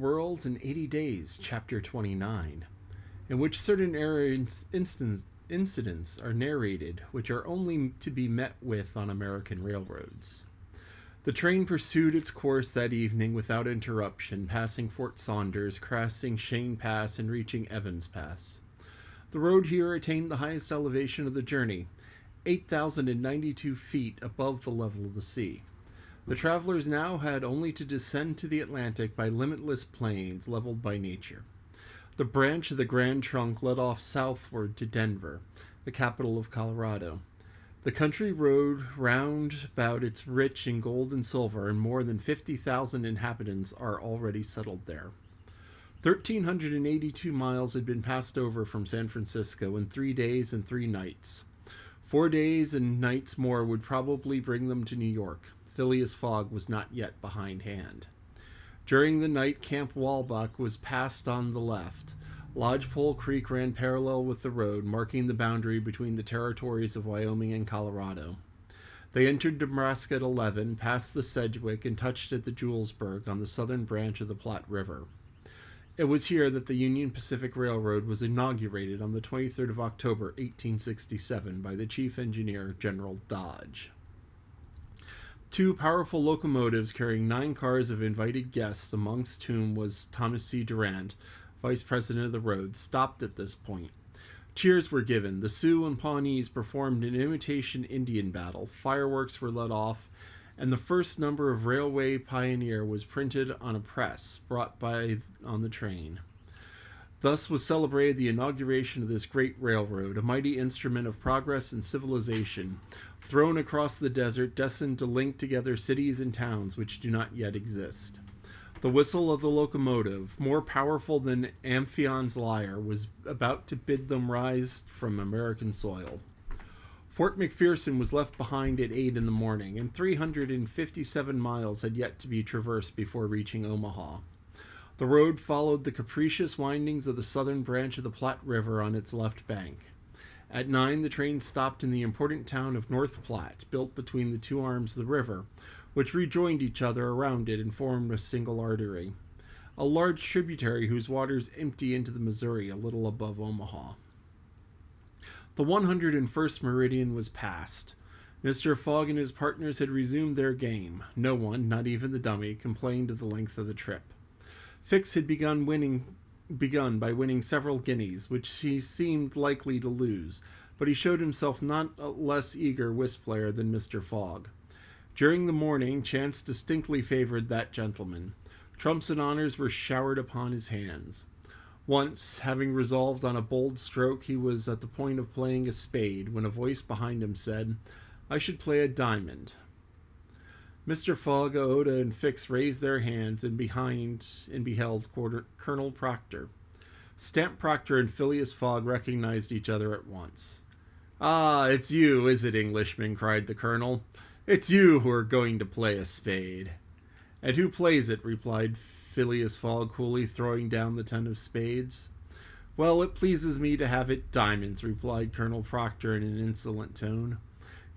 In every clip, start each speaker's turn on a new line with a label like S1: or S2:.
S1: World in 80 Days, Chapter 29, in which certain incidents are narrated which are only to be met with on American railroads. The train pursued its course that evening without interruption, passing Fort Saunders, crossing Cheyenne Pass, and reaching Evans Pass. The road here attained the highest elevation of the journey, 8,092 feet above the level of the sea. The travelers now had only to descend to the Atlantic by limitless plains leveled by nature. The branch of the Grand Trunk led off southward to Denver, the capital of Colorado. The country road round about it's rich in gold and silver, and more than 50,000 inhabitants are already settled there. 1,382 miles had been passed over from San Francisco in 3 days and 3 nights. 4 days and nights more would probably bring them to New York. Phileas Fogg was not yet behindhand. During the night, Camp Walbach was passed on the left. Lodgepole Creek ran parallel with the road, marking the boundary between the territories of Wyoming and Colorado. They entered Nebraska at 11, passed the Sedgwick, and touched at the Julesburg on the southern branch of the Platte River. It was here that the Union Pacific Railroad was inaugurated on the 23rd of October, 1867, by the chief engineer, General Dodge. 2 powerful locomotives carrying 9 cars of invited guests, amongst whom was Thomas C. Durant, vice president of the road, stopped at this point. Cheers were given. The Sioux and Pawnees performed an imitation Indian battle. Fireworks were let off, and the first number of Railway Pioneer was printed on a press brought by on the train. Thus was celebrated the inauguration of this great railroad, a mighty instrument of progress and civilization, thrown across the desert, destined to link together cities and towns which do not yet exist. The whistle of the locomotive, more powerful than Amphion's lyre, was about to bid them rise from American soil. Fort McPherson was left behind at 8 in the morning, and 357 miles had yet to be traversed before reaching Omaha. The road followed the capricious windings of the southern branch of the Platte River on its left bank. At 9, the train stopped in the important town of North Platte, built between the 2 arms of the river, which rejoined each other around it and formed a single artery, a large tributary whose waters empty into the Missouri a little above Omaha. The 101st meridian was passed. Mr. Fogg and his partners had resumed their game. No one, not even the dummy, complained of the length of the trip. Fix had begun by winning several guineas, which he seemed likely to lose, but he showed himself not a less eager whist player than Mr. Fogg. During the morning, chance distinctly favored that gentleman. Trumps and honors were showered upon his hands. Once, having resolved on a bold stroke, he was at the point of playing a spade, when a voice behind him said, "I should play a diamond." Mr. Fogg, Oda, and Fix raised their hands and beheld Colonel Proctor. Stamp Proctor and Phileas Fogg recognized each other at once. "Ah, it's you, is it, Englishman?" cried the colonel. "It's you who are going to play a spade." "And who plays it?" replied Phileas Fogg, coolly throwing down the 10 of spades. "Well, it pleases me to have it diamonds," replied Colonel Proctor in an insolent tone.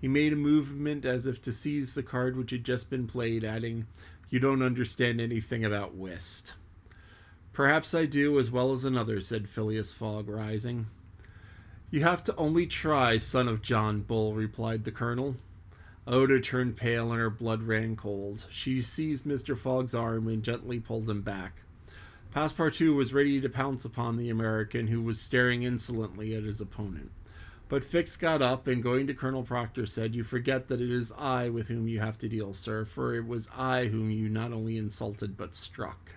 S1: He made a movement as if to seize the card which had just been played, adding, "You don't understand anything about whist." "Perhaps I do, as well as another," said Phileas Fogg, rising. "You have to only try, son of John Bull," replied the colonel. Oda turned pale and her blood ran cold. She seized Mr. Fogg's arm and gently pulled him back. Passepartout was ready to pounce upon the American, who was staring insolently at his opponent. But Fix got up and, going to Colonel Proctor, said, "You forget that it is I with whom you have to deal, sir, for it was I whom you not only insulted but struck."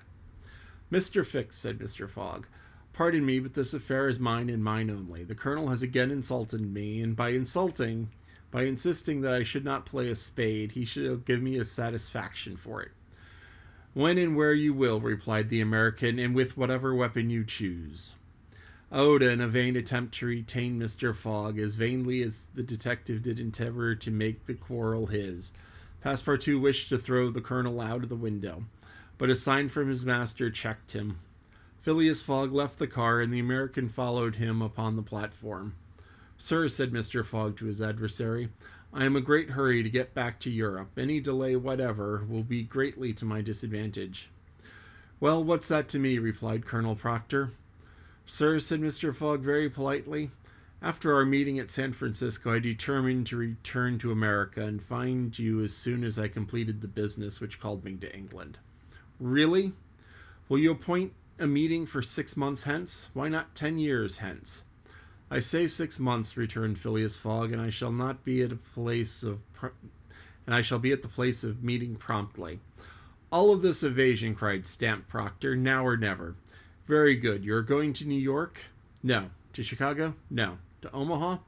S1: "Mr. Fix," said Mr. Fogg, "pardon me, but this affair is mine and mine only. The colonel has again insulted me, and by insisting that I should not play a spade, he shall give me a satisfaction for it." "When and where you will," replied the American, "and with whatever weapon you choose." Oda, in a vain attempt to retain Mr. Fogg, as vainly as the detective did endeavor to make the quarrel his. Passepartout wished to throw the colonel out of the window, but a sign from his master checked him. Phileas Fogg left the car, and the American followed him upon the platform. "Sir," said Mr. Fogg to his adversary, "I am in a great hurry to get back to Europe. Any delay whatever will be greatly to my disadvantage." "Well, what's that to me?" replied Colonel Proctor. "Sir," said Mr. Fogg very politely, "after our meeting at San Francisco, I determined to return to America and find you as soon as I completed the business which called me to England." "Really? Will you appoint a meeting for 6 months hence? Why not 10 years hence?" "I say 6 months," returned Phileas Fogg, "and I shall be at the place of meeting promptly." "All of this evasion," cried Stamp Proctor. "Now or never." "Very good. You are going to New York?" "No." "To Chicago?" "No." "To Omaha?"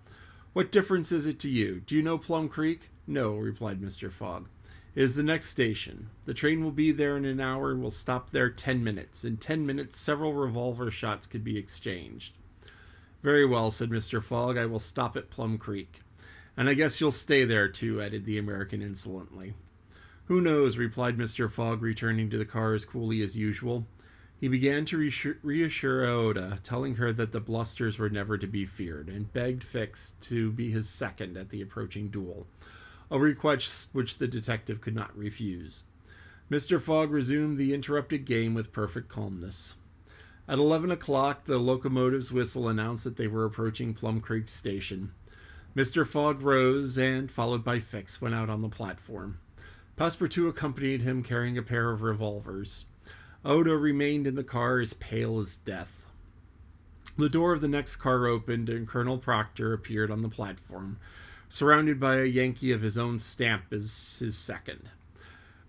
S1: "What difference is it to you? Do you know Plum Creek?" "No," replied Mr. Fogg. "It is the next station. The train will be there in an hour and will stop there 10 minutes. In 10 minutes several revolver shots could be exchanged." "Very well," said Mr. Fogg. "I will stop at Plum Creek." "And I guess you'll stay there too," added the American insolently. "Who knows?" replied Mr. Fogg, returning to the car as coolly as usual. He began to reassure Aouda, telling her that the blusters were never to be feared, and begged Fix to be his second at the approaching duel, a request which the detective could not refuse. Mr. Fogg resumed the interrupted game with perfect calmness. At 11 o'clock, the locomotive's whistle announced that they were approaching Plum Creek Station. Mr. Fogg rose and, followed by Fix, went out on the platform. Passepartout accompanied him, carrying a pair of revolvers. Odo remained in the car as pale as death. The door of the next car opened, and Colonel Proctor appeared on the platform, surrounded by a Yankee of his own stamp as his second.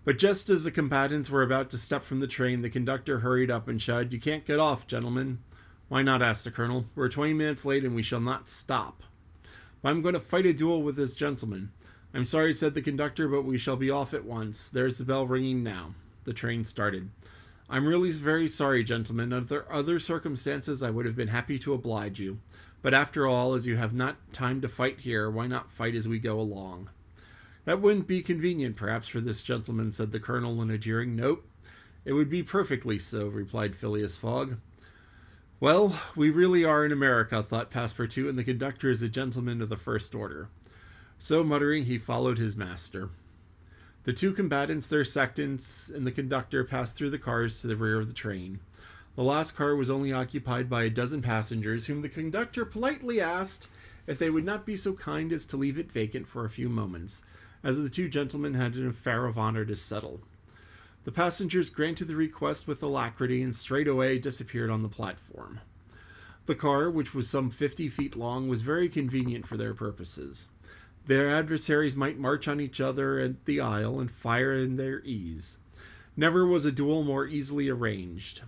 S1: But just as the combatants were about to step from the train, the conductor hurried up and shouted, "You can't get off, gentlemen." "Why not?" asked the colonel. "We're 20 minutes late and we shall not stop." "I'm going to fight a duel with this gentleman." "I'm sorry," said the conductor, "but we shall be off at once. There's the bell ringing now." The train started. "I'm really very sorry, gentlemen. Under other circumstances I would have been happy to oblige you. But after all, as you have not time to fight here, why not fight as we go along?" "That wouldn't be convenient, perhaps, for this gentleman," said the colonel in a jeering note. "It would be perfectly so," replied Phileas Fogg. "Well, we really are in America," thought Passepartout, "and the conductor is a gentleman of the first order." So, muttering, he followed his master. The two combatants, their seconds, and the conductor passed through the cars to the rear of the train. The last car was only occupied by a dozen passengers, whom the conductor politely asked if they would not be so kind as to leave it vacant for a few moments, as the two gentlemen had an affair of honor to settle. The passengers granted the request with alacrity and straightway disappeared on the platform. The car, which was some 50 feet long, was very convenient for their purposes. Their adversaries might march on each other at the aisle and fire in their ease. Never was a duel more easily arranged.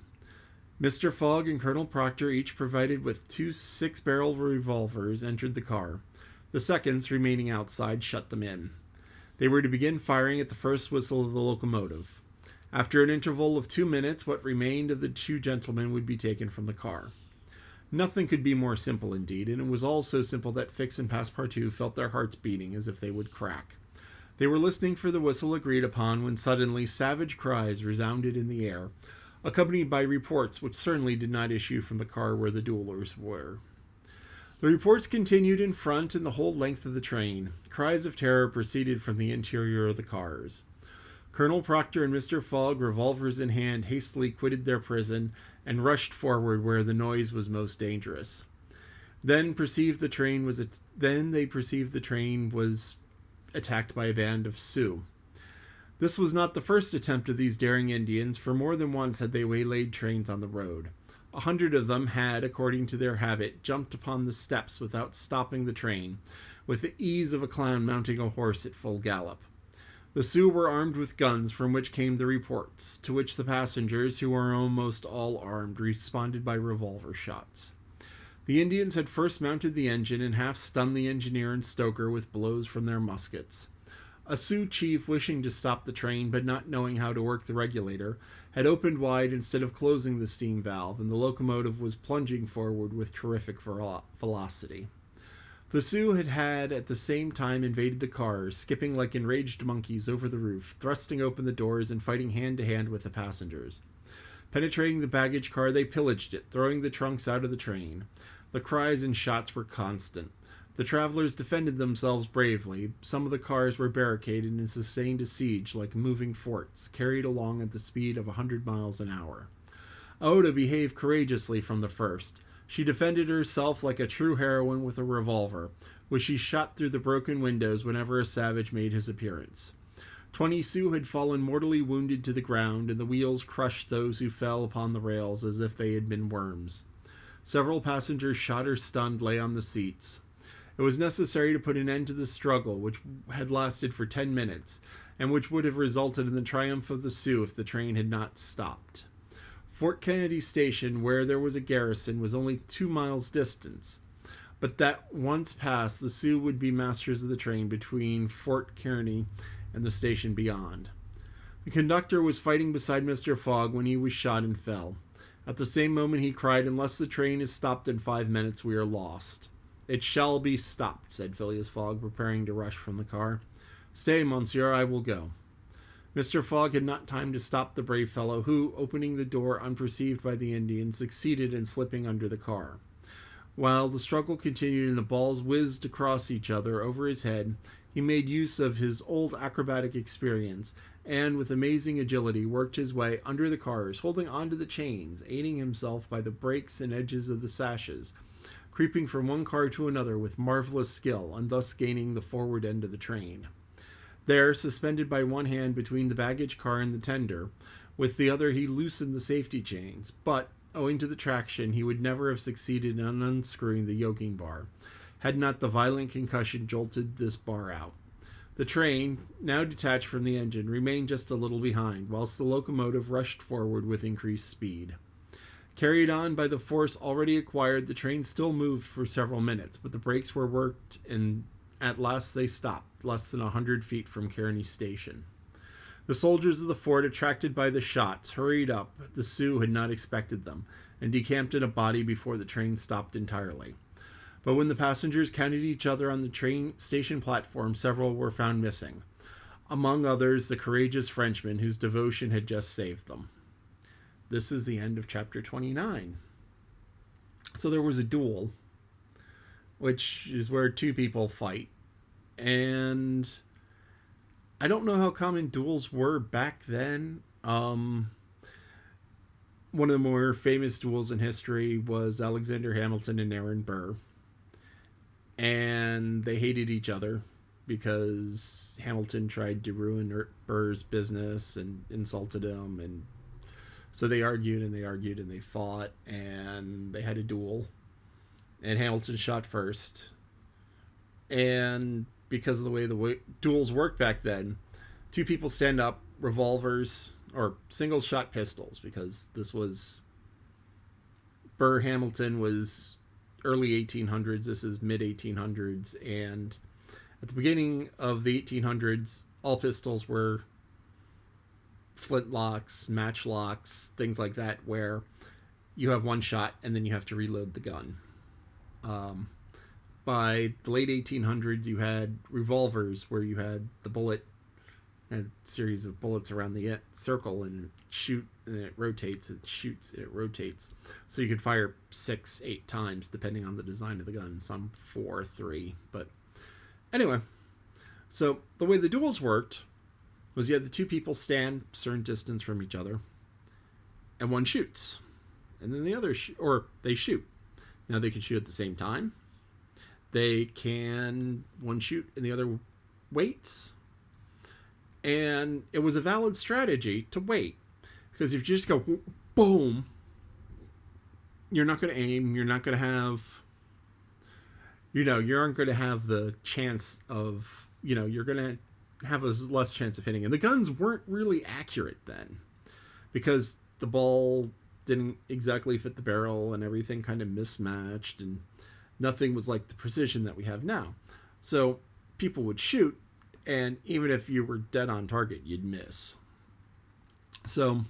S1: Mr. Fogg and Colonel Proctor, each provided with 2 six-barrel revolvers, entered the car. The seconds, remaining outside, shut them in. They were to begin firing at the first whistle of the locomotive. After an interval of 2 minutes, what remained of the two gentlemen would be taken from the car. Nothing could be more simple indeed, and it was all so simple that Fix and Passepartout felt their hearts beating as if they would crack. They were listening for the whistle agreed upon when suddenly savage cries resounded in the air, accompanied by reports which certainly did not issue from the car where the duelers were. The reports continued in front and the whole length of the train. Cries of terror proceeded from the interior of the cars. Colonel Proctor and Mr. Fogg, revolvers in hand, hastily quitted their prison and rushed forward where the noise was most dangerous. Then they perceived the train was attacked by a band of Sioux. This was not the first attempt of these daring Indians, for more than once had they waylaid trains on the road. 100 of them had, according to their habit, jumped upon the steps without stopping the train, with the ease of a clown mounting a horse at full gallop. The Sioux were armed with guns, from which came the reports, to which the passengers, who were almost all armed, responded by revolver shots. The Indians had first mounted the engine and half stunned the engineer and stoker with blows from their muskets. A Sioux chief, wishing to stop the train but not knowing how to work the regulator, had opened wide instead of closing the steam valve, and the locomotive was plunging forward with terrific velocity. The Sioux had at the same time invaded the cars, skipping like enraged monkeys over the roof, thrusting open the doors and fighting hand to hand with the passengers. Penetrating the baggage car, they pillaged it, throwing the trunks out of the train. The cries and shots were constant. The travelers defended themselves bravely. Some of the cars were barricaded and sustained a siege like moving forts, carried along at the speed of 100 miles an hour. Oda behaved courageously from the first. She defended herself like a true heroine with a revolver, which she shot through the broken windows whenever a savage made his appearance. 20 Sioux had fallen mortally wounded to the ground, and the wheels crushed those who fell upon the rails as if they had been worms. Several passengers, shot or stunned, lay on the seats. It was necessary to put an end to the struggle, which had lasted for 10 minutes, and which would have resulted in the triumph of the Sioux if the train had not stopped. Fort Kennedy Station, where there was a garrison, was only 2 miles distant, but that once passed, the Sioux would be masters of the train between Fort Kearny and the station beyond. The conductor was fighting beside Mr. Fogg when he was shot and fell. At the same moment he cried, "Unless the train is stopped in 5 minutes, we are lost." "It shall be stopped," said Phileas Fogg, preparing to rush from the car. "Stay, monsieur, I will go." Mr. Fogg had not time to stop the brave fellow, who, opening the door unperceived by the Indians, succeeded in slipping under the car. While the struggle continued and the balls whizzed across each other over his head, he made use of his old acrobatic experience, and with amazing agility worked his way under the cars, holding on to the chains, aiding himself by the brakes and edges of the sashes, creeping from one car to another with marvelous skill, and thus gaining the forward end of the train. There, suspended by one hand between the baggage car and the tender, with the other he loosened the safety chains, but, owing to the traction, he would never have succeeded in unscrewing the yoking bar, had not the violent concussion jolted this bar out. The train, now detached from the engine, remained just a little behind, whilst the locomotive rushed forward with increased speed. Carried on by the force already acquired, the train still moved for several minutes, but the brakes were worked, and at last they stopped, less than 100 feet from Kearny Station. The soldiers of the fort, attracted by the shots, hurried up. The Sioux had not expected them, and decamped in a body before the train stopped entirely. But when the passengers counted each other on the train station platform, several were found missing. Among others, the courageous Frenchman whose devotion had just saved them. This is the end of chapter 29. So there was a duel, which is where two people fight. And I don't know how common duels were back then. One of the more famous duels in history was Alexander Hamilton and Aaron Burr. And they hated each other because Hamilton tried to ruin Burr's business and insulted him, and so they argued and they argued and they fought, and they had a duel, and Hamilton shot first. And because of the way duels worked back then, two people stand up, revolvers or single shot pistols, because this was Burr Hamilton was early 1800s, this is mid 1800s, and at the beginning of the 1800s, all pistols were flintlocks, matchlocks, things like that, where you have one shot and then you have to reload the gun. By the late 1800s, you had revolvers where you had the bullet, a series of bullets around the circle, and shoot, and it rotates, it shoots, it rotates. So you could fire 6-8 times depending on the design of the gun, some 4, 3. But anyway, so the way the duels worked was you had the two people stand a certain distance from each other, and one shoots, and then the other or they shoot. Now they can shoot at the same time. They can one shoot and the other waits. And it was a valid strategy to wait, because if you just go boom, you're not going to aim, you're not going to have, you aren't going to have the chance of, you're going to have a less chance of hitting. And the guns weren't really accurate then, because the ball didn't exactly fit the barrel and everything kind of mismatched, and nothing was like the precision that we have now. So people would shoot, and even if you were dead on target, you'd miss. So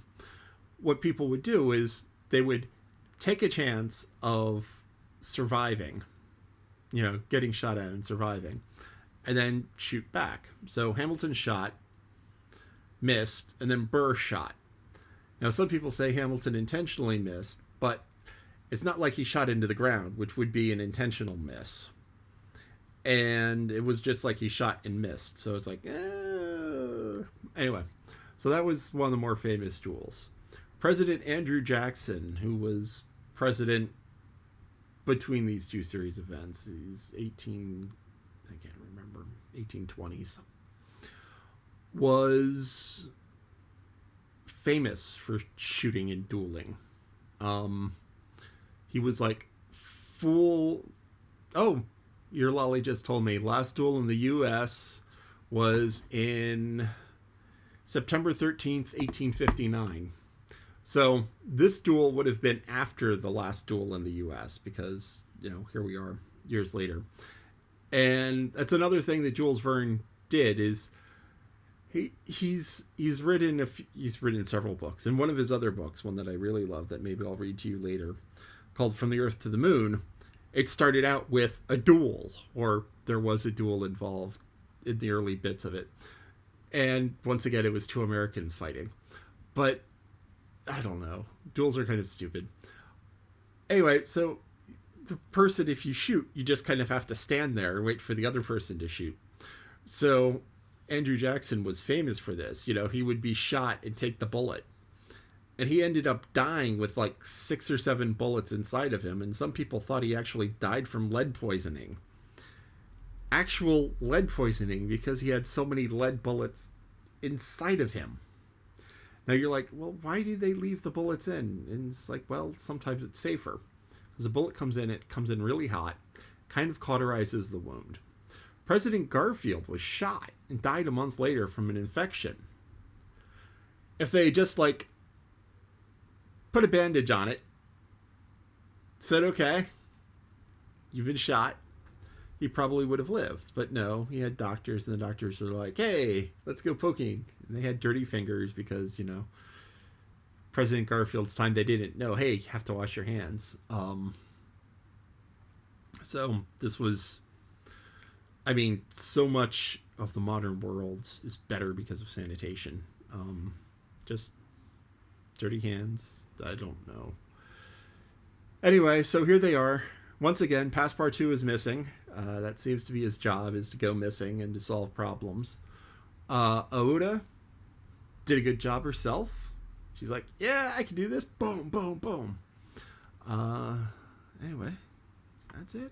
S1: what people would do is they would take a chance of surviving, getting shot at and surviving, and then shoot back. So Hamilton shot, missed, and then Burr shot. Now, some people say Hamilton intentionally missed, but it's not like he shot into the ground, which would be an intentional miss. and it was just like he shot and missed. So it's like, anyway. So that was one of the more famous duels. President Andrew Jackson, who was president between these two series of events, he's 18, I can't remember, 1820s, was famous for shooting and dueling. He was like full. Oh, your lolly just told me last duel in the U.S. was in September 13th, 1859. So this duel would have been after the last duel in the U.S. because, here we are years later. And that's another thing that Jules Verne did is he's written several books. And one of his other books, one that I really love that maybe I'll read to you later, called From the Earth to the Moon, it started out with a duel, or there was a duel involved in the early bits of it. And once again, it was two Americans fighting. But I don't know. Duels are kind of stupid. Anyway, so the person, if you shoot, you just kind of have to stand there and wait for the other person to shoot. So Andrew Jackson was famous for this. He would be shot and take the bullet. And he ended up dying with like 6 or 7 bullets inside of him. And some people thought he actually died from lead poisoning. Actual lead poisoning, because he had so many lead bullets inside of him. Now you're like, well, why do they leave the bullets in? And it's like, well, sometimes it's safer. Because a bullet comes in, it comes in really hot, kind of cauterizes the wound. President Garfield was shot and died a month later from an infection. If they just put a bandage on it, said, okay, you've been shot, he probably would have lived. But no, he had doctors, and the doctors were like, hey, let's go poking. And they had dirty fingers because, President Garfield's time, they didn't know, hey, you have to wash your hands. So this was, so much of the modern world is better because of sanitation. Just dirty hands, I don't know. Anyway, so here they are. Once again, Passepartout is missing. That seems to be his job, is to go missing and to solve problems. Aouda did a good job herself. She's like, yeah, I can do this. Boom, boom, boom. Anyway, that's it.